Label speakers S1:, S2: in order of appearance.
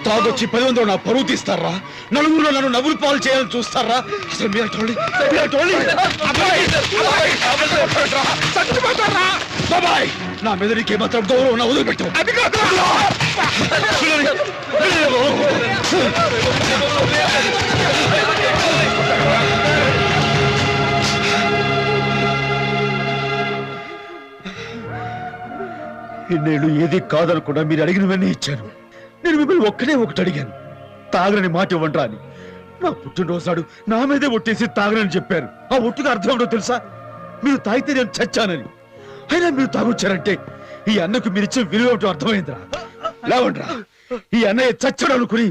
S1: తాగొచ్చి 10 మంది నా పరువు తీస్తారా? నలుగురులో నన్ను నవ్వులు పాలు చేయాలని చూస్తారా? అసలు బాబాయ్, నా మీద నీకే మాత్రం గౌరవం నా వదిలిపెట్టు. ఇన్నేళ్ళు ఏది కాదనకుండా మీరు అడిగినవన్నీ ఇచ్చాను. నేను మిమ్మల్ని ఒక్కటే ఒకటి అడిగాను, తాగరని మాట ఇవ్వండి అని. నా పుట్టినరోజు నాడు నా మీదే ఒట్టేసి తాగరని చెప్పారు. ఆ ఒట్టుగా అర్థం ఏంటో తెలుసా? మీరు తాగితే నేను చచ్చానని. అయినా మీరు తాగొచ్చారంటే ఈ అన్నకు మీరు ఇచ్చే విలువ ఏమిటో అర్థమైందిరా. లేవండ్రా, ఈ అన్నయ్య చచ్చాడు అనుకుని